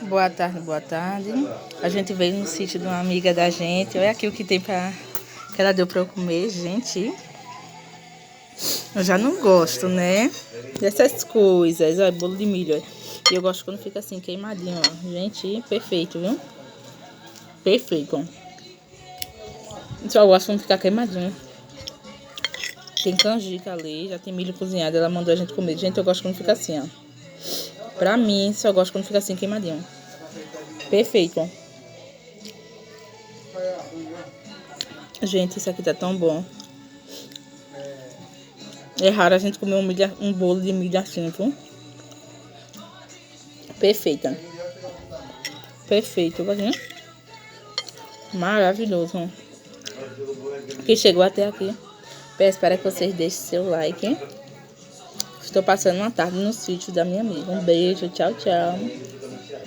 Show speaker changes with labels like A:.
A: Boa tarde, boa tarde. A gente veio no sítio de uma amiga da gente. Olha aqui o que tem pra... que ela deu pra eu comer, gente. Eu já não gosto, né? Dessas coisas. Olha, bolo de milho. Olha. E eu gosto quando fica assim, queimadinho, ó. Gente, perfeito, viu? Perfeito. Só gosto quando ficar queimadinho. Tem canjica ali, já tem milho cozinhado. Ela mandou a gente comer. Gente, eu gosto quando fica assim, ó. Pra mim, só gosto quando fica assim, queimadinho. Perfeito. Gente, isso aqui tá tão bom. É raro a gente comer um bolo de milho assim, viu? Perfeita. Perfeito, viu? Maravilhoso. Que chegou até aqui. Espero que vocês deixem seu like. Estou passando uma tarde no sítio da minha amiga. Um beijo, tchau, tchau.